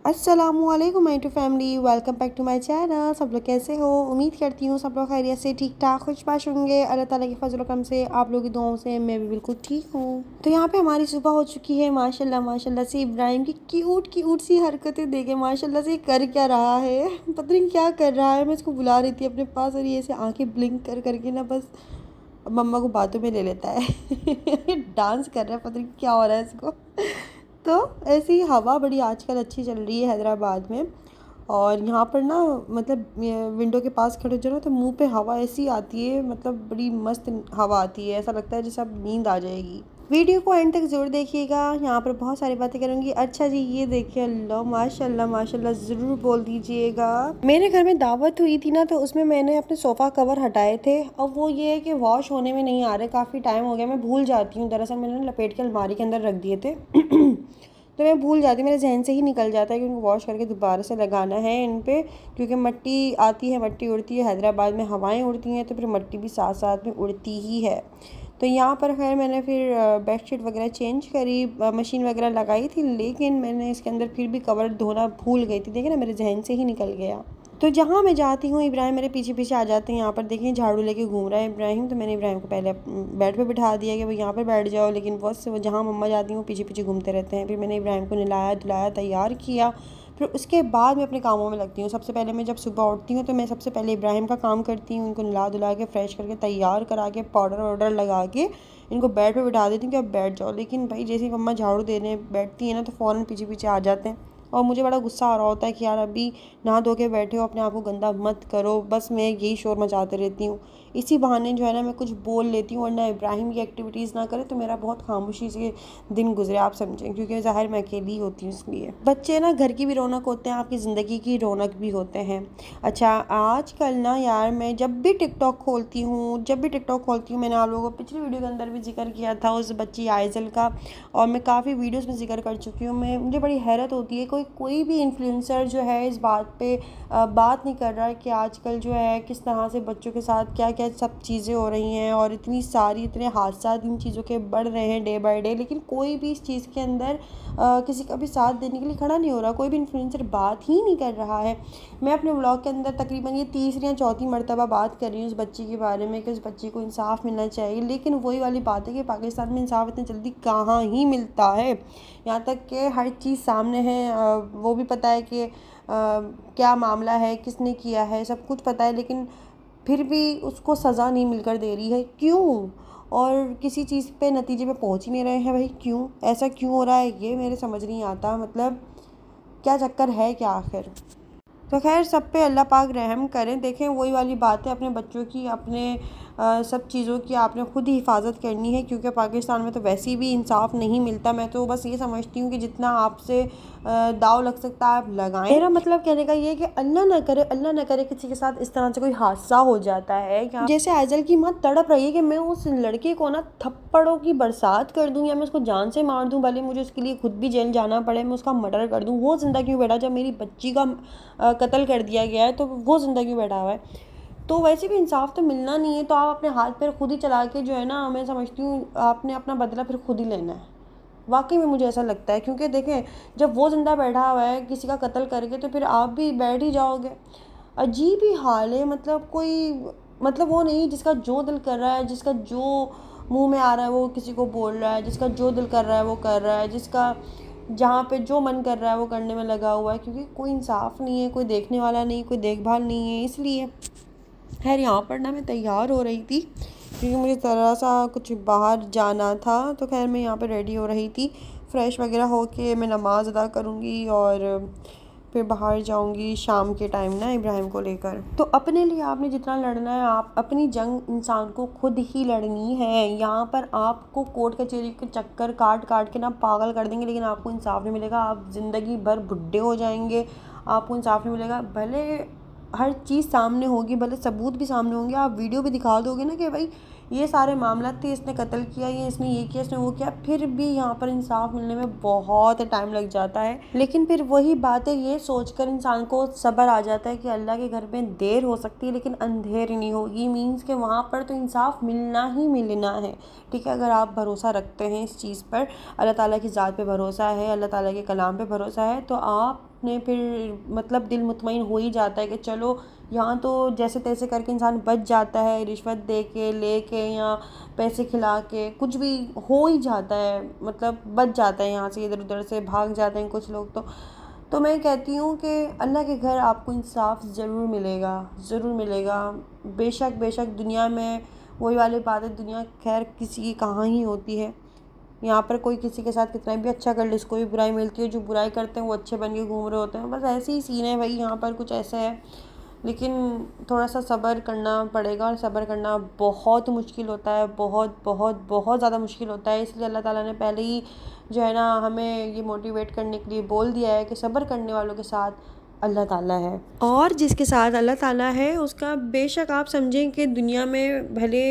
अस्सलामुअलैकुम my to family, welcome back to my channel. सब लोग कैसे हो? उम्मीद करती हूँ सब लोग खैरियत से ठीक ठाक खुशबाश होंगे। अल्लाह ताला के फजल करम से आप लोगों की दुआओं से मैं भी बिल्कुल ठीक हूँ। तो यहाँ पे हमारी सुबह हो चुकी है माशाल्लाह माशाल्लाह से। इब्राहिम की क्यूट क्यूट सी हरकतें देखे माशाल्लाह से कर क्या रहा है पता नहीं क्या कर रहा है। मैं इसको बुला रही थी अपने पास और ये ऐसे आँखें ब्लिंक कर करके ना बस मम्मा को बातों में ले लेता है डांस कर रहा है, पता नहीं क्या हो रहा है इसको। तो ऐसी हवा बड़ी आजकल अच्छी चल रही है हैदराबाद में। और यहाँ पर ना मतलब विंडो के पास खड़े हो जाओ ना तो मुंह पे हवा ऐसी आती है, मतलब बड़ी मस्त हवा आती है, ऐसा लगता है जैसे अब नींद आ जाएगी। वीडियो को एंड तक ज़रूर देखिएगा, यहाँ पर बहुत सारी बातें करूँगी। अच्छा जी, ये देखिए, अल्लाह माशाल्लाह माशाल्लाह ज़रूर बोल दीजिएगा। मेरे घर में दावत हुई थी ना, तो उसमें मैंने अपने सोफ़ा कवर हटाए थे। अब वो ये है कि वॉश होने में नहीं आ रहे, काफ़ी टाइम हो गया, मैं भूल जाती हूँ। दरअसल मैंने लपेट के अलमारी के अंदर रख दिए थे तो मैं भूल जाती, मेरे जहन से ही निकल जाता है कि उनको वॉश करके दोबारा से लगाना है इन पे, क्योंकि मिट्टी आती है, मिट्टी उड़ती है, हैदराबाद में हवाएं उड़ती हैं तो फिर मिट्टी भी साथ साथ में उड़ती ही है। तो यहाँ पर खैर मैंने फिर बेडशीट वगैरह चेंज करी, मशीन वगैरह लगाई थी, लेकिन मैंने इसके अंदर फिर भी कवर धोना भूल गई थी। देखिए ना, मेरे जहन से ही निकल गया। तो जहाँ मैं जाती हूँ इब्राहिम मेरे पीछे पीछे आ जाते हैं। यहाँ पर देखिए झाड़ू लेके घूम रहा है इब्राहिम, तो मैंने इब्राहिम को पहले बेड पे बिठा दिया कि भाई यहाँ पर बैठ जाओ, लेकिन बस वो जहाँ मम्मा जाती हूँ पीछे पीछे घूमते रहते हैं। फिर मैंने इब्राहिम को नहलाया धुलाया तैयार किया, फिर उसके बाद मैं अपने कामों में लगती हूँ। सबसे पहले मैं जब सुबह उठती हूँ तो मैं सबसे पहले इब्राहिम का काम करती हूँ, इनको नहला धुला के फ्रेश करके तैयार करा के पाउडर वाउडर लगा के इनको बेड पे बिठा देती हूँ कि अब बैठ जाओ। लेकिन भाई जैसे ही मम्मा झाड़ू देने बैठती है ना तो फ़ौरन पीछे पीछे आ जाते हैं, और मुझे बड़ा गुस्सा आ रहा होता है कि यार अभी नहा धो के बैठे हो, अपने आप को गंदा मत करो। बस मैं यही शोर मचाते रहती हूँ, इसी बहाने जो है ना मैं कुछ बोल लेती हूँ, वरना इब्राहिम की एक्टिविटीज़ ना करे तो मेरा बहुत खामोशी से दिन गुजरे, आप समझें, क्योंकि ज़ाहिर मैं अकेली होती हूँ इसलिए। बच्चे ना घर की भी रौनक होते हैं, आपकी ज़िंदगी की रौनक भी होते हैं। अच्छा, आजकल ना यार मैं जब भी टिकटॉक खोलती हूँ, मैंने आप लोगों को पिछली वीडियो के अंदर भी जिक्र किया था उस बच्ची आइजल का, और मैं काफ़ी वीडियोस में जिक्र कर चुकी हूँ। मुझे बड़ी हैरत होती है, कोई भी इन्फ्लुएंसर जो है इस बात पे बात नहीं कर रहा है कि आजकल जो है किस तरह से बच्चों के साथ क्या क्या सब चीज़ें हो रही हैं, और इतने हादसा इन चीज़ों के बढ़ रहे हैं डे बाय डे, लेकिन कोई भी इस चीज़ के अंदर किसी का भी साथ देने के लिए खड़ा नहीं हो रहा। कोई भी इन्फ्लुएंसर बात ही नहीं कर रहा है। मैं अपने व्लॉग के अंदर तकरीबन ये तीसरी या चौथी मरतबा बात कर रही हूँ उस बच्ची के बारे में कि उस बच्ची को इंसाफ मिलना चाहिए, लेकिन वही वाली बात है कि पाकिस्तान में इंसाफ इतनी जल्दी कहाँ ही मिलता है। यहाँ तक कि हर चीज़ सामने है, वो भी पता है कि क्या मामला है, किसने किया है, सब कुछ पता है, लेकिन फिर भी उसको सज़ा नहीं मिलकर दे रही है। क्यों? और किसी चीज़ पे नतीजे पे पहुंच ही नहीं रहे हैं भाई, क्यों ऐसा क्यों हो रहा है, ये मेरे समझ नहीं आता। मतलब क्या चक्कर है क्या आखिर? तो खैर सब पे अल्लाह पाक रहम करें। देखें वही वाली बात है, अपने बच्चों की, अपने सब चीज़ों की आपने खुद ही हिफाजत करनी है, क्योंकि पाकिस्तान में तो वैसे ही भी इंसाफ नहीं मिलता। मैं तो बस ये समझती हूँ कि जितना आपसे दाव लग सकता है आप लगाएं। मेरा मतलब कहने का ये है कि अल्लाह ना करे किसी के साथ इस तरह से कोई हादसा हो जाता है। क्या जैसे आइजल की माँ तड़प रही है कि मैं उस लड़के को ना थप्पड़ों की बरसात कर दूँ या मैं उसको जान से मार दूँ, भले मुझे उसके लिए खुद भी जेल जाना पड़े, मैं उसका मर्डर कर दूँ, वो ज़िंदा क्यों बैठा? जब मेरी बच्ची का कत्ल कर दिया गया है तो वो ज़िंदा क्यों बैठा हुआ है? तो वैसे भी इंसाफ तो मिलना नहीं है, तो आप अपने हाथ पैर खुद ही चला के जो है ना, मैं समझती हूँ आपने अपना बदला फिर खुद ही लेना है। वाकई में मुझे ऐसा लगता है, क्योंकि देखें जब वो ज़िंदा बैठा हुआ है किसी का कत्ल करके, तो फिर आप भी बैठ ही जाओगे। अजीब ही हाल है। मतलब कोई मतलब वो नहीं, जिसका जो दिल कर रहा है, जिसका जो मुंह में आ रहा है वो किसी को बोल रहा है, जिसका जो दिल कर रहा है वो कर रहा है, जिसका जहाँ पे जो मन कर रहा है वो करने में लगा हुआ है, क्योंकि कोई इंसाफ नहीं है, कोई देखने वाला नहीं, कोई देखभाल नहीं है, इसलिए। खैर यहाँ पर ना मैं तैयार हो रही थी, क्योंकि मुझे ज़रा सा कुछ बाहर जाना था, तो खैर मैं यहाँ पर रेडी हो रही थी। फ़्रेश वगैरह होके मैं नमाज़ अदा करूँगी और फिर बाहर जाऊँगी शाम के टाइम ना इब्राहिम को लेकर। तो अपने लिए आपने जितना लड़ना है, आप अपनी जंग इंसान को खुद ही लड़नी है। यहाँ पर आपको कोर्ट कचहरी के चक्कर काट काट के ना पागल कर देंगे, लेकिन आपको इंसाफ नहीं मिलेगा। आप ज़िंदगी भर बुढ़े हो जाएंगे, आपको इंसाफ नहीं मिलेगा। भले हर चीज़ सामने होगी, भले सबूत भी सामने होंगे, आप वीडियो भी दिखा दोगे ना कि भाई ये सारे मामला थे, इसने कत्ल किया, ये इसने ये किया, इसने वो किया, फिर भी यहाँ पर इंसाफ मिलने में बहुत टाइम लग जाता है। लेकिन फिर वही बात है, ये सोचकर इंसान को सब्र आ जाता है कि अल्लाह के घर में देर हो सकती है लेकिन अंधेर नहीं होगी। मीन्स के वहाँ पर तो इंसाफ मिलना ही मिलना है। ठीक है, अगर आप भरोसा रखते हैं इस चीज़ पर, अल्लाह ताला की ज़ात पे भरोसा है, अल्लाह ताला के कलाम पे भरोसा है, तो आप ने फिर मतलब दिल मुतमईन हो ही जाता है कि चलो यहाँ तो जैसे तैसे करके इंसान बच जाता है, रिश्वत दे के ले के या पैसे खिला के कुछ भी हो ही जाता है, मतलब बच जाता है, यहाँ से इधर उधर से भाग जाते हैं कुछ लोग तो मैं कहती हूँ कि अल्लाह के घर आपको इंसाफ ज़रूर मिलेगा, ज़रूर मिलेगा। बेशक बेशक दुनिया में वही वाली बात है, दुनिया खैर किसी की कहाँ ही होती है। यहाँ पर कोई किसी के साथ कितना भी अच्छा कर ले उसको भी बुराई मिलती है, जो बुराई करते हैं वो अच्छे बन के घूम रहे होते हैं। बस ऐसे ही सीन है भाई, यहाँ पर कुछ ऐसा है। लेकिन थोड़ा सा सब्र करना पड़ेगा, और सब्र करना बहुत मुश्किल होता है, बहुत बहुत बहुत ज़्यादा मुश्किल होता है। इसलिए अल्लाह ताला ने पहले ही जो है ना हमें ये मोटिवेट करने के लिए बोल दिया है कि सब्र करने वालों के साथ अल्लाह ताला है, और जिसके साथ अल्लाह ताला है उसका बेशक आप समझें कि दुनिया में भले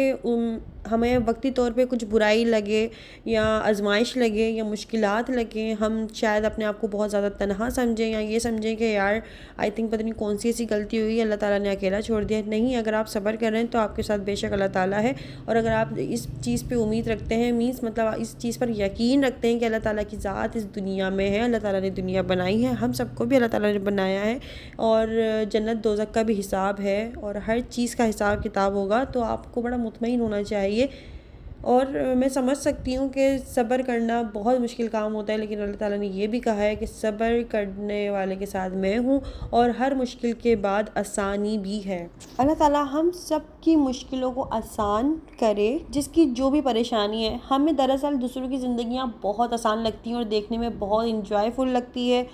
हमें वक्ती तौर पे कुछ बुराई लगे या आजमाइश लगे या मुश्किलात लगे, हम शायद अपने आप को बहुत ज़्यादा तनहा समझें या ये समझें कि यार आई थिंक पता नहीं कौन सी ऐसी गलती हुई, अल्लाह ताला ने अकेला छोड़ दिया। नहीं, अगर आप सब्र कर रहे हैं तो आपके साथ बेशक अल्लाह ताला है। और अगर आप इस चीज़ पे उम्मीद रखते हैं, मीन्स मतलब इस चीज़ पर यकीन रखते हैं कि अल्लाह ताला की ज़ात इस दुनिया में है, अल्लाह ताला ने दुनिया बनाई है, हम सबको भी अल्लाह ताला ने बनाया है, और जन्नत दोज़ख का भी हिसाब है और हर चीज़ का हिसाब किताब होगा, तो आपको बड़ा मुतमईन होना चाहिए। और मैं समझ सकती हूँ कि सब्र करना बहुत मुश्किल काम होता है, लेकिन अल्लाह ताला ने ये भी कहा है कि सब्र करने वाले के साथ मैं हूँ और हर मुश्किल के बाद आसानी भी है। अल्लाह ताला हम सब की मुश्किलों को आसान करे, जिसकी जो भी परेशानी है। हमें दरअसल दूसरों की ज़िंदगियाँ बहुत आसान लगती हैं और देखने में बहुत इंजॉयफुल लगती है।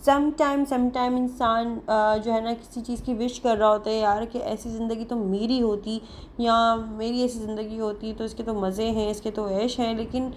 सम टाइम इंसान जो है ना किसी चीज़ की विश कर रहा होता है, यार कि ऐसी ज़िंदगी तो मेरी होती या मेरी ऐसी ज़िंदगी होती तो इसके तो मज़े हैं, इसके तो ऐश हैं। लेकिन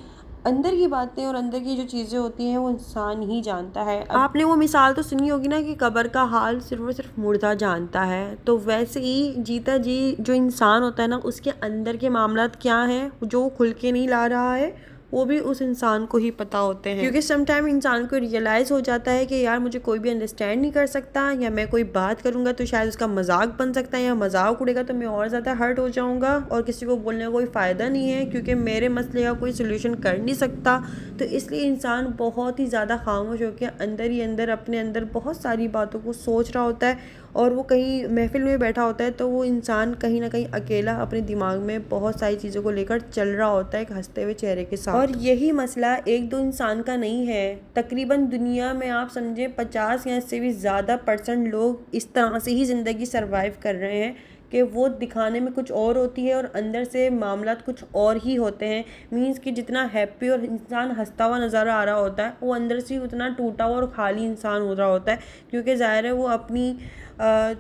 अंदर की बातें और अंदर की जो चीज़ें होती हैं वो इंसान ही जानता है। आपने वो मिसाल तो सुनी होगी ना कि कब्र का हाल सिर्फ और सिर्फ मुर्दा जानता है, तो वैसे ही जीता जी जो इंसान होता है ना, उसके अंदर के मामलात क्या हैं जो वो खुल के नहीं ला रहा है, वो भी उस इंसान को ही पता होते हैं। क्योंकि समटाइम इंसान को रियलाइज़ हो जाता है कि यार मुझे कोई भी अंडरस्टैंड नहीं कर सकता, या मैं कोई बात करूँगा तो शायद उसका मजाक बन सकता है, या मजाक उड़ेगा तो मैं और ज़्यादा हर्ट हो जाऊँगा और किसी को बोलने का कोई फ़ायदा नहीं है, क्योंकि मेरे मसले का कोई सोल्यूशन कर नहीं सकता। तो इसलिए इंसान बहुत ही ज़्यादा खामोश होकर अंदर ही अंदर अपने अंदर बहुत सारी बातों को सोच रहा होता है, और वो कहीं महफिल में बैठा होता है तो वो इंसान कहीं ना कहीं अकेला अपने दिमाग में बहुत सारी चीज़ों को लेकर चल रहा होता है एक हंसते हुए चेहरे के साथ। और यही मसला एक दो इंसान का नहीं है, तकरीबन दुनिया में आप समझे 50 या इससे भी ज़्यादा % लोग इस तरह से ही ज़िंदगी सर्वाइव कर रहे हैं कि वो दिखाने में कुछ और होती है और अंदर से मामलात कुछ और ही होते हैं। मीन्स कि जितना हैप्पी और इंसान हंसता हुआ नज़ारा आ रहा होता है, वो अंदर से उतना टूटा हुआ और खाली इंसान हो रहा होता है, क्योंकि ज़ाहिर है वो अपनी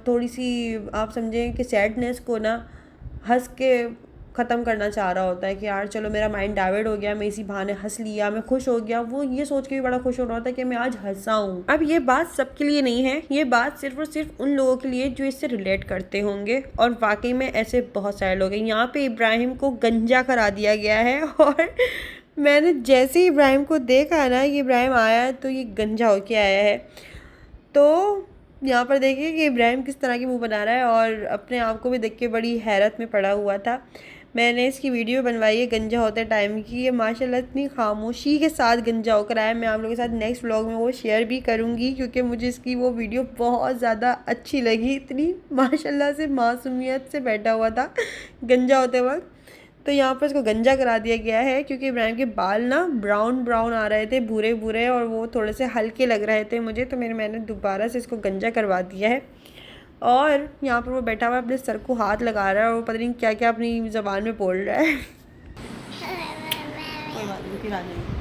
थोड़ी सी आप समझें कि सैडनेस को ना हंस के ख़त्म करना चाह रहा होता है कि यार चलो मेरा माइंड डाइवर्ट हो गया, मैं इसी बहाने हंस लिया, मैं खुश हो गया। वो ये सोच के भी बड़ा खुश हो रहा होता है कि मैं आज हंसा हूँ। अब ये बात सबके लिए नहीं है, ये बात सिर्फ और सिर्फ उन लोगों के लिए जो इससे रिलेट करते होंगे, और वाकई में ऐसे बहुत सारे लोग हैं। यहाँ पे इब्राहिम को गंजा करा दिया गया है, और मैंने जैसे ही इब्राहिम को देखा ना, ये इब्राहिम आया तो ये गंजा होके आया है। तो यहाँ पर देखिए कि इब्राहिम किस तरह की मुंह बना रहा है, और अपने आप को भी देख के बड़ी हैरत में पड़ा हुआ था। मैंने इसकी वीडियो बनवाई है गंजा होते टाइम की, ये माशाल्लाह इतनी खामोशी के साथ गंजा होकर आया। मैं आप लोगों के साथ नेक्स्ट व्लॉग में वो शेयर भी करूँगी, क्योंकि मुझे इसकी वो वीडियो बहुत ज़्यादा अच्छी लगी। इतनी माशाल्लाह से मासूमियत से बैठा हुआ था गंजा होते वक्त। तो यहाँ पर इसको गंजा करा दिया गया है क्योंकि इब्राहिम के बाल ना ब्राउन आ रहे थे, भूरे भूरे, और वो थोड़े से हल्के लग रहे थे मुझे, तो मैंने दोबारा से इसको गंजा करवा दिया है। और यहाँ पर वो बैठा हुआ अपने सर को हाथ लगा रहा है, और वो पता नहीं क्या क्या अपनी ज़बान में बोल रहा है। कोई बात नहीं, फिर आ जाएंगे।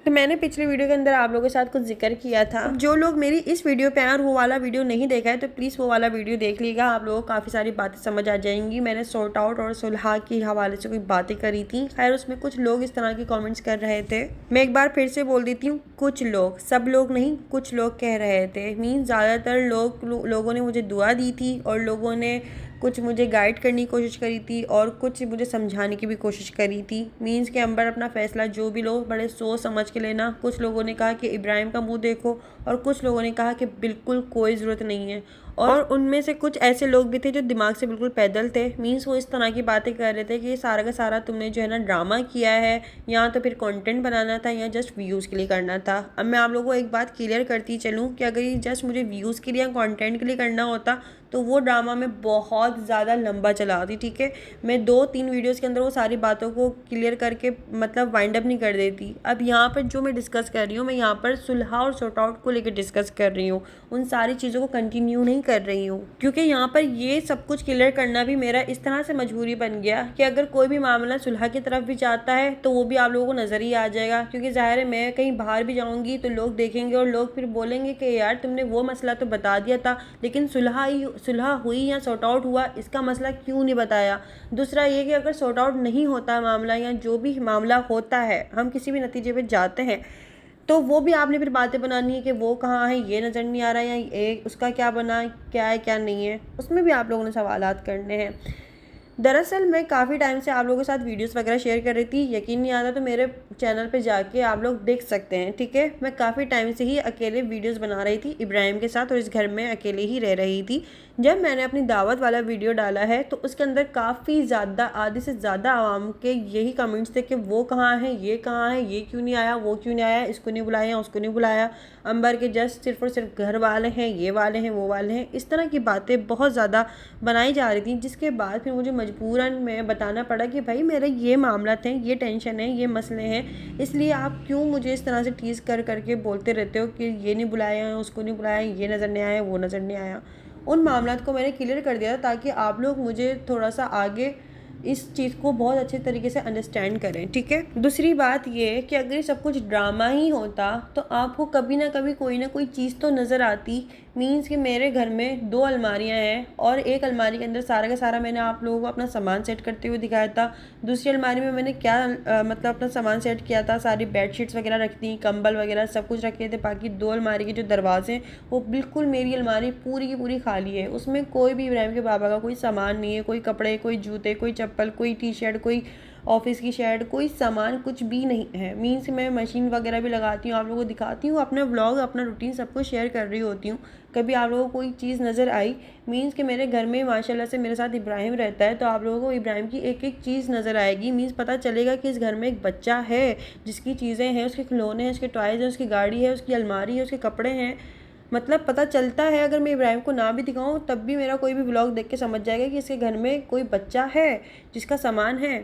तो मैंने पिछले वीडियो के अंदर आप लोगों के साथ कुछ जिक्र किया था। जो लोग मेरी इस वीडियो पे आए और वो वाला वीडियो नहीं देखा है तो प्लीज़ वो वाला वीडियो देख लीजिएगा, आप लोगों को काफ़ी सारी बातें समझ आ जाएंगी। मैंने सॉर्ट आउट और सुलह के हवाले से कोई बातें करी थी। खैर उसमें कुछ लोग इस तरह के कॉमेंट्स कर रहे थे। मैं एक बार फिर से बोल देती हूँ, कुछ लोग, सब लोग नहीं, कुछ लोग कह रहे थे। मीन्स ज़्यादातर लोगों ने मुझे दुआ दी थी, और लोगों ने कुछ मुझे गाइड करने की कोशिश करी थी, और कुछ मुझे समझाने की भी कोशिश करी थी। मीन्स के अंबर अपना फ़ैसला जो भी लो बड़े सोच समझ के लेना। कुछ लोगों ने कहा कि इब्राहिम का मुंह देखो, और कुछ लोगों ने कहा कि बिल्कुल कोई ज़रूरत नहीं है, और उनमें से कुछ ऐसे लोग भी थे जो दिमाग से बिल्कुल पैदल थे। मीन्स वो इस तरह की बातें कर रहे थे कि ये सारा का सारा तुमने जो है ना ड्रामा किया है, या तो फिर कंटेंट बनाना था या जस्ट व्यूज़ के लिए करना था। अब मैं आप लोगों को एक बात क्लियर करती चलूँ कि अगर ये जस्ट मुझे व्यूज़ के लिए या कंटेंट के लिए करना होता तो वो ड्रामा मैं बहुत ज़्यादा लंबा चलाती, ठीक है। मैं 2-3 वीडियोज़ के अंदर वो सारी बातों को क्लियर करके मतलब वाइंड अप नहीं कर देती। अब यहाँ पर जो मैं डिस्कस कर रही हूँ, मैं यहाँ पर सुलह और सॉर्ट आउट को लेकर डिस्कस कर रही हूँ, उन सारी चीज़ों को कंटिन्यू नहीं कर रही हूँ, क्योंकि यहाँ पर ये सब कुछ क्लियर करना भी मेरा इस तरह से मजबूरी बन गया कि अगर कोई भी मामला सुलह की तरफ भी जाता है तो वो भी आप लोगों को नज़र ही आ जाएगा। क्योंकि ज़ाहिर है मैं कहीं बाहर भी जाऊँगी तो लोग देखेंगे और लोग फिर बोलेंगे कि यार तुमने वो मसला तो बता दिया था, लेकिन सुलह हुई या सॉर्ट आउट हुआ इसका मसला क्यों नहीं बताया। दूसरा ये कि अगर सॉर्ट आउट नहीं होता मामला, या जो भी मामला होता है, हम किसी भी नतीजे पे जाते हैं, तो वो भी आपने फिर बातें बनानी है कि वो कहाँ है, ये नज़र नहीं आ रहा, या उसका क्या बना, क्या है क्या नहीं है, उसमें भी आप लोगों ने सवालात करने हैं। दरअसल मैं काफ़ी टाइम से आप लोगों के साथ वीडियोस वगैरह शेयर कर रही थी, यकीन नहीं आता तो मेरे चैनल पे जाके आप लोग देख सकते हैं, ठीक है। मैं काफ़ी टाइम से ही अकेले वीडियोस बना रही थी इब्राहिम के साथ, और इस घर में अकेले ही रह रही थी। जब मैंने अपनी दावत वाला वीडियो डाला है तो उसके अंदर काफ़ी ज़्यादा, आधे से ज़्यादा आवाम के यही कमेंट्स थे कि वो कहाँ है, ये कहाँ है, ये क्यों नहीं आया, वो क्यों नहीं आया, इसको नहीं बुलाया, उसको नहीं बुलाया, अंबर के जस्ट सिर्फ और सिर्फ घर वाले हैं, ये वाले हैं, वो वाले हैं। इस तरह की बातें बहुत ज़्यादा बनाई जा रही थी, जिसके बाद फिर मुझे मजबूरन में बताना पड़ा कि भाई मेरे ये मामला थे, ये टेंशन है, ये मसले हैं, इसलिए आप क्यों मुझे इस तरह से टीज़ कर करके बोलते रहते हो कि ये नहीं बुलाया, उसको नहीं बुलाया, ये नज़र नहीं आया, वो नज़र नहीं आया। उन मामलात को मैंने क्लियर कर दिया था ताकि आप लोग मुझे थोड़ा सा आगे इस चीज़ को बहुत अच्छे तरीके से अंडरस्टैंड करें, ठीक है। दूसरी बात ये कि अगर ये सब कुछ ड्रामा ही होता तो आपको कभी ना कभी कोई ना कोई चीज़ तो नज़र आती। मीन्स कि मेरे घर में 2 अलमारियां हैं और एक अलमारी के अंदर सारा का सारा मैंने आप लोगों को अपना सामान सेट करते हुए दिखाया था। दूसरी अलमारी में मैंने क्या मतलब अपना सामान सेट किया था, सारी बेडशीट्स वगैरह रखी थी, कंबल वगैरह सब कुछ रखे थे। बाकी 2 अलमारी के जो दरवाजे हैं वो बिल्कुल, मेरी अलमारी पूरी की पूरी खाली है, उसमें कोई भी इब्राहिम के बाबा का कोई सामान नहीं है, कोई कपड़े, कोई जूते, कोई चप्पल, कोई टी शर्ट, कोई ऑफिस की शर्ट, कोई सामान कुछ भी नहीं है। मीन्स मैं मशीन वगैरह भी लगाती हूँ, आप लोगों को दिखाती हूँ, अपना व्लॉग, अपना रूटीन सब कुछ शेयर कर रही होती हूँ। कभी आप लोगों को कोई चीज़ नज़र आई, मीन्स कि मेरे घर में माशाल्लाह से मेरे साथ इब्राहिम रहता है, तो आप लोगों को इब्राहिम की एक एक चीज़ नज़र आएगी। मीन्स पता चलेगा कि इस घर में एक बच्चा है जिसकी चीज़ें हैं, उसके खिलौने हैं, उसके टॉयज़ हैं, उसकी गाड़ी है, उसकी अलमारी है, उसके कपड़े हैं। मतलब पता चलता है, अगर मैं इब्राहिम को ना भी दिखाऊं तब भी मेरा कोई भी व्लॉग देख के समझ जाएगा कि इसके घर में कोई बच्चा है जिसका सामान है।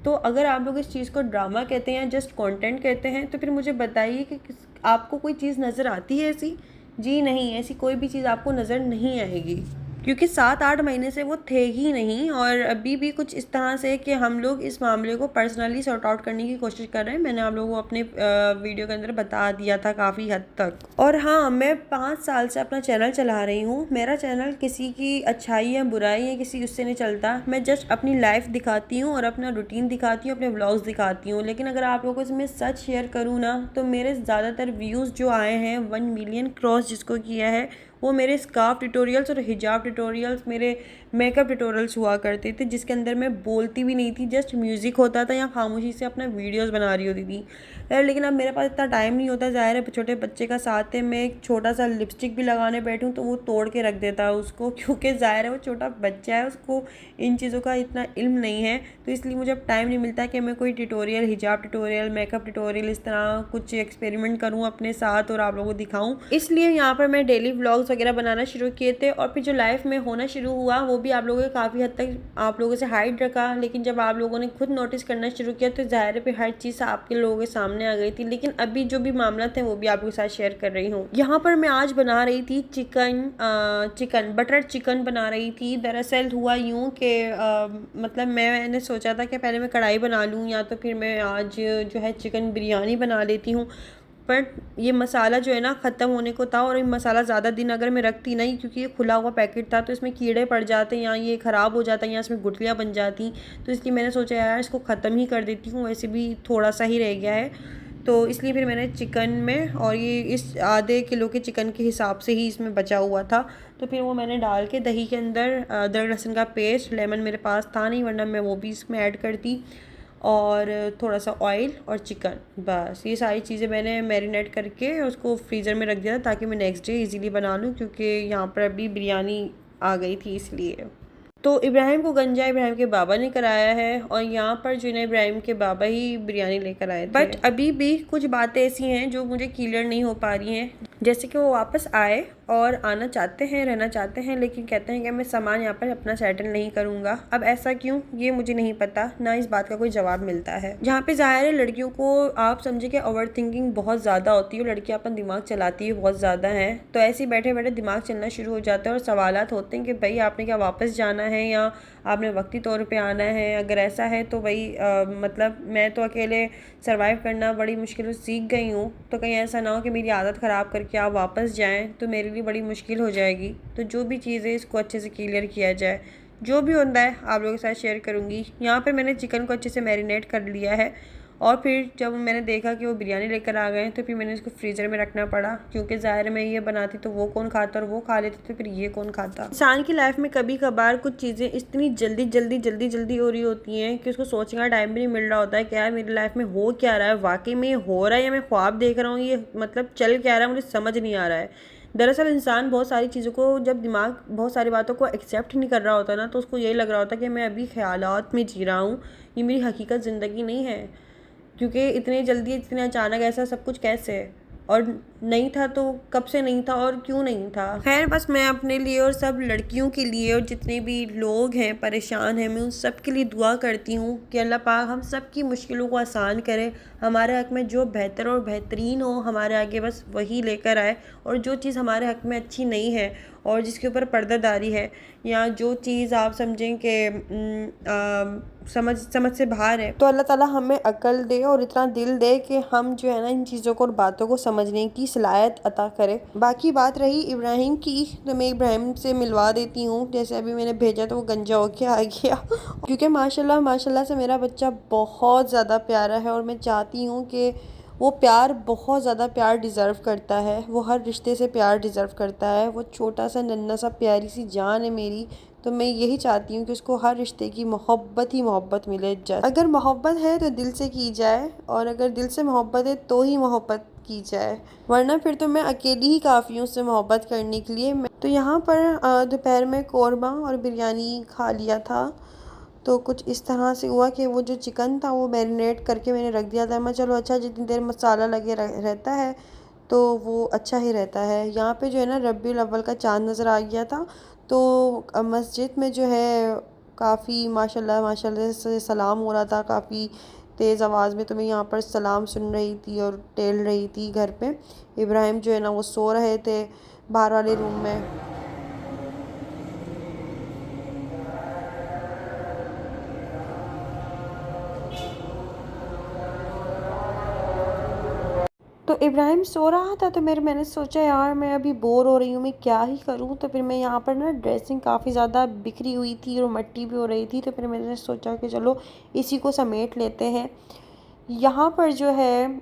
तो अगर आप लोग इस चीज़ को ड्रामा कहते हैं या जस्ट कंटेंट कहते हैं तो फिर मुझे बताइए कि आपको कोई चीज़ नज़र आती है ऐसी? जी नहीं, ऐसी कोई भी चीज़ आपको नज़र नहीं आएगी, क्योंकि 7-8 महीने से वो थे ही नहीं। और अभी भी कुछ इस तरह से कि हम लोग इस मामले को पर्सनली सॉर्ट आउट करने की कोशिश कर रहे हैं। मैंने आप लोगों को अपने वीडियो के अंदर बता दिया था काफ़ी हद तक। और हाँ, मैं 5 साल से अपना चैनल चला रही हूँ। मेरा चैनल किसी की अच्छाई या बुराई या किसी उससे नहीं चलता। मैं जस्ट अपनी लाइफ दिखाती हूँ और अपना रूटीन दिखाती हूँ, अपने व्लॉग्स दिखाती हूँ। लेकिन अगर आप लोगों को इसमें सच शेयर करूँ ना, तो मेरे ज़्यादातर व्यूज़ जो आए हैं 1 मिलियन क्रॉस जिसको किया है, वो मेरे स्कार्फ ट्यूटोरियल्स और हिजाब ट्यूटोरियल्स, मेरे मेकअप ट्यूटोरियल्स हुआ करते थे, जिसके अंदर मैं बोलती भी नहीं थी, जस्ट म्यूज़िक होता था या खामोशी से अपना वीडियोस बना रही होती थी। लेकिन अब मेरे पास इतना टाइम नहीं होता, ज़ाहिर है छोटे बच्चे का साथ है, मैं एक छोटा सा लिपस्टिक भी लगाने बैठूँ तो वो तोड़ के रख देता है उसको, क्योंकि ज़ाहिर है वो छोटा बच्चा है, उसको इन चीज़ों का इतना इल्म नहीं है। तो इसलिए मुझे अब टाइम नहीं मिलता कि मैं कोई ट्यूटोरियल, हिजाब ट्यूटोरियल, मेकअप ट्यूटोरियल इस तरह कुछ एक्सपेरिमेंट करूँ अपने साथ और आप लोगों को दिखाऊँ। इसलिए यहाँ पर मैं डेली व्लॉग्स वगैरह बनाना शुरू किए थे, और फिर जो लाइफ में होना शुरू हुआ वो भी आप लोगों ने काफ़ी हद तक आप लोगों से हाइड रखा। लेकिन जब आप लोगों ने खुद नोटिस करना शुरू किया तो ज़ाहिर है फिर हर चीज़ आपके लोगों के सामने आ गई थी। लेकिन अभी जो भी मामला थे वो भी आप लोगों के साथ शेयर कर रही हूँ। यहाँ पर मैं आज बना रही थी चिकन बटर चिकन बना रही थी। दरअसल हुआ यूँ कि मतलब मैंने सोचा था कि पहले मैं कढ़ाई बना लूँ या तो फिर मैं आज जो है चिकन बिरयानी बना लेती हूँ, बट ये मसाला जो है ना ख़त्म होने को था, और ये मसाला ज़्यादा दिन अगर मैं रखती नहीं, क्योंकि ये खुला हुआ पैकेट था, तो इसमें कीड़े पड़ जाते या ये ख़राब हो जाता या इसमें गुठलियाँ बन जाती। तो इसलिए मैंने सोचा यार इसको ख़त्म ही कर देती हूँ, वैसे भी थोड़ा सा ही रह गया है। तो इसलिए फिर मैंने चिकन में, और ये इस आधे किलो के चिकन के हिसाब से ही इसमें बचा हुआ था, तो फिर वो मैंने डाल के दही के अंदर अदरक लहसुन का पेस्ट, लेमन मेरे पास था नहीं वरना मैं वो भी इसमें ऐड करती, और थोड़ा सा ऑयल और चिकन, बस ये सारी चीज़ें मैंने मैरिनेट करके उसको फ्रीज़र में रख दिया था ताकि मैं नेक्स्ट डे इजीली बना लूँ, क्योंकि यहाँ पर अभी बिरयानी आ गई थी इसलिए। तो इब्राहिम को गंजा इब्राहिम के बाबा ने कराया है और यहाँ पर जो है ना इब्राहिम के बाबा ही बिरयानी लेकर आए थे। बट अभी भी कुछ बातें ऐसी हैं जो मुझे क्लियर नहीं हो पा रही हैं, जैसे कि वो वापस आए और आना चाहते हैं, रहना चाहते हैं, लेकिन कहते हैं कि मैं सामान यहाँ पर अपना सेटल नहीं करूँगा। अब ऐसा क्यों, ये मुझे नहीं पता, ना इस बात का कोई जवाब मिलता है। जहाँ पे ज़ाहिर है लड़कियों को आप समझे कि ओवर थिंकिंग बहुत ज़्यादा होती है, लड़कियाँ अपन दिमाग चलाती है बहुत ज़्यादा है, तो ऐसे ही बैठे बैठे दिमाग चलना शुरू हो जाता है और सवालात होते हैं कि भाई आपने क्या वापस जाना है या आपने वक्ती तौर पे आना है। अगर ऐसा है तो भाई मतलब मैं तो अकेले सरवाइव करना बड़ी मुश्किल से सीख गई हूँ, तो कहीं ऐसा ना हो कि मेरी आदत ख़राब करके आप वापस जाएं तो मेरे लिए बड़ी मुश्किल हो जाएगी। तो जो भी चीज़ है इसको अच्छे से क्लियर किया जाए, जो भी होता है आप लोगों के साथ शेयर करूँगी। यहाँ पर मैंने चिकन को अच्छे से मैरिनेट कर लिया है और फिर जब मैंने देखा कि वो बिरयानी लेकर आ गए तो फिर मैंने इसको फ्रीज़र में रखना पड़ा, क्योंकि ज़ाहिर मैं ये बनाती तो वो कौन खाता और वो खा लेते तो फिर ये कौन खाता। इंसान की लाइफ में कभी कभार कुछ चीज़ें इतनी जल्दी जल्दी जल्दी जल्दी हो रही होती हैं कि उसको सोचने का टाइम भी नहीं मिल रहा होता है कि यार मेरी लाइफ में हो क्या रहा है, वाकई में ये हो रहा है या मैं ख्वाब देख रहा हूँ, ये मतलब चल क्या रहा है मुझे समझ नहीं आ रहा है। दरअसल इंसान बहुत सारी चीज़ों को, जब दिमाग बहुत सारी बातों को एक्सेप्ट नहीं कर रहा होता ना, तो उसको यही लग रहा होता है कि मैं अभी ख्यालात में जी रहा हूँ, ये मेरी हकीकत ज़िंदगी नहीं है। क्योंकि इतनी जल्दी इतने अचानक ऐसा सब कुछ कैसे है, और नहीं था तो कब से नहीं था और क्यों नहीं था। खैर बस मैं अपने लिए और सब लड़कियों के लिए और जितने भी लोग हैं परेशान हैं, मैं उन सब के लिए दुआ करती हूँ कि अल्लाह पाक हम सब की मुश्किलों को आसान करे, हमारे हक़ में जो बेहतर और बेहतरीन हो हमारे आगे बस वही लेकर आए, और जो चीज़ हमारे हक़ में अच्छी नहीं है और जिसके ऊपर पर्दादारी है या जो चीज़ आप समझें कि समझ से बाहर है, तो अल्लाह ताला हमें अक्ल दे और इतना दिल दे कि हम जो है ना इन चीज़ों को और बातों को समझने की सलाहियत अता करे। बाकी बात रही इब्राहिम की, तो मैं इब्राहिम से मिलवा देती हूँ। जैसे अभी मैंने भेजा तो वो गंजा होके आ गया क्योंकि माशाल्लाह माशाल्लाह से मेरा बच्चा बहुत ज़्यादा प्यारा है और मैं चाहती हूँ कि वो प्यार, बहुत ज़्यादा प्यार डिज़र्व करता है, वो हर रिश्ते से प्यार डिज़र्व करता है। वो छोटा सा नन्हा सा प्यारी सी जान है मेरी, तो मैं यही चाहती हूँ कि उसको हर रिश्ते की मोहब्बत ही मोहब्बत मिले। अगर मोहब्बत है तो दिल से की जाए, और अगर दिल से मोहब्बत है तो ही मोहब्बत की जाए, वरना फिर तो मैं अकेली ही काफ़ी हूँ उससे मोहब्बत करने के लिए। तो यहाँ पर दोपहर में कौरमा और बिरयानी खा लिया था, तो कुछ इस तरह से हुआ कि वो जो चिकन था वो मैरिनेट करके मैंने रख दिया था। मैं चलो अच्छा जितनी देर मसाला लगे रहता है तो वो अच्छा ही रहता है। यहाँ पे जो है ना रबीउल अव्वल का चाँद नज़र आ गया था, तो मस्जिद में जो है काफ़ी माशाल्लाह माशाल्लाह से सलाम हो रहा था काफ़ी तेज़ आवाज़ में, तो मैं यहाँ पर सलाम सुन रही थी और टहल रही थी घर पे। इब्राहिम जो है ना वो सो रहे थे बाहर वाले रूम में। तो इब्राहिम सो रहा था, तो मैंने सोचा यार मैं अभी बोर हो रही हूँ, मैं क्या ही करूँ। तो फिर मैं यहाँ पर ना ड्रेसिंग काफ़ी ज़्यादा बिखरी हुई थी और मट्टी भी हो रही थी, तो फिर मैंने सोचा कि चलो इसी को समेट लेते हैं। यहाँ पर जो है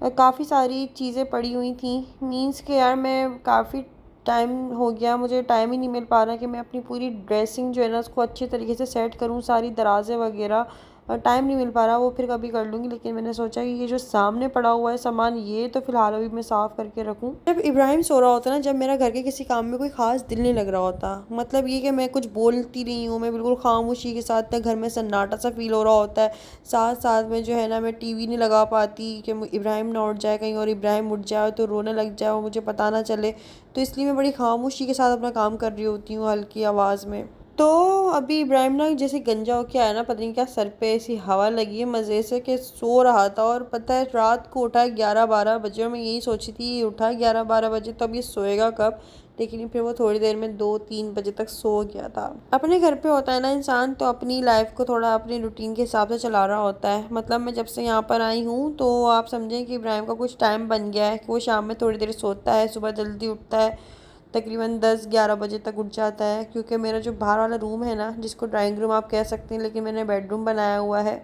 काफ़ी सारी चीज़ें पड़ी हुई थी, मीन्स के यार मैं काफ़ी टाइम हो गया, मुझे टाइम ही नहीं मिल पा रहा कि मैं अपनी पूरी ड्रेसिंग जो है ना उसको अच्छे तरीके से सेट करूँ, सारी दराज़ें वगैरह, टाइम नहीं मिल पा रहा, वो फिर कभी कर लूँगी। लेकिन मैंने सोचा कि ये जो सामने पड़ा हुआ है सामान, ये तो फ़िलहाल अभी मैं साफ़ करके रखूँ। जब इब्राहिम सो रहा होता है ना, जब मेरा घर के किसी काम में कोई ख़ास दिल नहीं लग रहा होता, मतलब ये कि मैं कुछ बोलती नहीं हूँ, मैं बिल्कुल खामोशी के साथ, घर में सन्नाटा सा फील हो रहा होता है। साथ साथ में जो है ना मैं टीवी नहीं लगा पाती कि इब्राहिम ना उठ जाए कहीं, और इब्राहिम उठ जाए तो रोने लग जाए और मुझे पता ना चले, तो इसलिए मैं बड़ी खामोशी के साथ अपना काम कर रही होती हूँ हल्की आवाज़ में। तो अभी इब्राहिम ना जैसे गंजा होके आया ना, पता नहीं क्या सर पे ऐसी हवा लगी है मज़े से कि सो रहा था, और पता है रात को उठा 11-12 बजे, और मैं यही सोची थी ये उठा 11-12 बजे तो अब ये सोएगा कब, लेकिन फिर वो थोड़ी देर में 2-3 बजे तक सो गया था। अपने घर पे होता है ना इंसान, तो अपनी लाइफ को थोड़ा अपने रूटीन के हिसाब से चला रहा होता है। मतलब मैं जब से यहाँ पर आई हूँ तो आप समझें कि इब्राहिम का कुछ टाइम बन गया है कि वो शाम में थोड़ी देर सोता है, सुबह जल्दी उठता है, तकरीबन 10-11 बजे तक उठ जाता है। क्योंकि मेरा जो बाहर वाला रूम है ना, जिसको ड्राइंग रूम आप कह सकते हैं, लेकिन मैंने बेडरूम बनाया हुआ है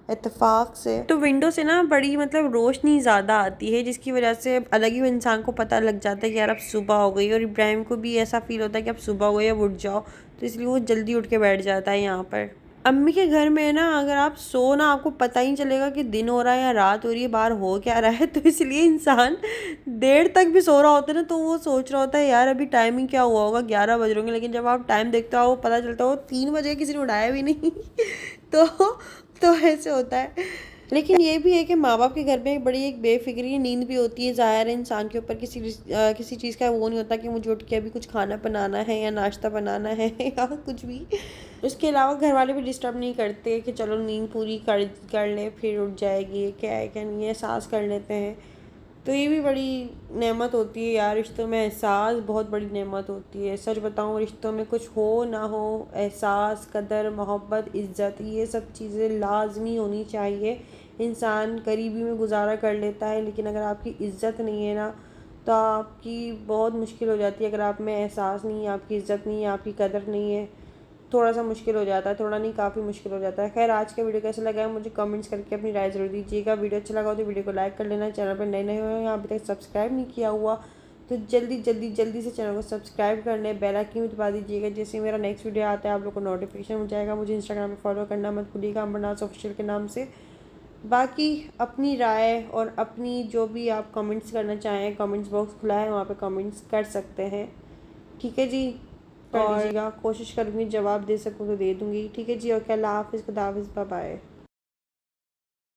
इत्तेफाक से, तो विंडो से ना बड़ी मतलब रोशनी ज़्यादा आती है, जिसकी वजह से अलग ही इंसान को पता लग जाता है कि यार अब सुबह हो गई, और इब्राहिम को भी ऐसा फील होता है कि अब सुबह हो गई, अब उठ जाओ, तो इसलिए वो जल्दी उठ के बैठ जाता है यहाँ पर। अम्मी के घर में ना अगर आप सो ना आपको पता ही नहीं चलेगा कि दिन हो रहा है या रात हो रही है, बाहर हो क्या रहा है। तो इसलिए इंसान देर तक भी सो रहा होता है ना तो वो सोच रहा होता है यार अभी टाइमिंग क्या हुआ होगा, 11 बज रहे होंगे, लेकिन जब आप टाइम देखते हो पता चलता हो 3 बजे, किसी ने उठाया भी नहीं। तो तो ऐसे होता है। लेकिन ये भी है कि माँ बाप के घर में बड़ी एक बेफिक्री नींद भी होती है। ज़ाहिर है इंसान के ऊपर किसी चीज़ का वो नहीं होता कि मुझे उठ के अभी कुछ खाना बनाना है या नाश्ता बनाना है या कुछ भी। उसके अलावा घर वाले भी डिस्टर्ब नहीं करते कि चलो नींद पूरी कर कर ले फिर उठ जाएगी, क्या है क्या नहीं है, एहसास कर लेते हैं। तो ये भी बड़ी नेमत होती है यार, रिश्तों में एहसास बहुत बड़ी नेमत होती है। सच बताऊँ, रिश्तों में कुछ हो ना हो, एहसास, कदर, मोहब्बत, इज़्ज़त, ये सब चीज़ें लाजमी होनी चाहिए। इंसान गरीबी में गुजारा कर लेता है, लेकिन अगर आपकी इज़्ज़त नहीं है ना तो आपकी बहुत मुश्किल हो जाती है। अगर आप में एहसास नहीं है, आपकी इज़्ज़त नहीं है, आपकी कदर नहीं है, थोड़ा सा मुश्किल हो जाता है, थोड़ा नहीं काफ़ी मुश्किल हो जाता है। खैर, आज का वीडियो कैसा लगा है मुझे कमेंट्स करके अपनी राय ज़रूर दीजिएगा। वीडियो अच्छा लगा हो तो वीडियो को लाइक कर लेना, चैनल पर नए नए हो या अभी तक सब्सक्राइब नहीं किया हुआ तो जल्दी जल्दी जल्दी से चैनल को सब्सक्राइब कर लें, बेल आइकन भी दबा दीजिएगा, जैसे मेरा नेक्स्ट वीडियो आता है आप लोग को नोटिफिकेशन हो जाएगा। मुझे इंस्टाग्राम पर फॉलो करना मत भूलिएगा, अमरनाथ ऑफिशियल के नाम से। बाकी अपनी राय और अपनी जो भी आप कमेंट्स करना चाहें, कमेंट्स बॉक्स खुला है, वहाँ पे कमेंट्स कर सकते हैं। ठीक है जी, कर लीजिएगा, कोशिश करूँगी जवाब दे सकूँ तो दे दूँगी। ठीक है जी, ओके, अल्लाह हाफ़िज़, खुदा हाफ़िज़, बाय बाय।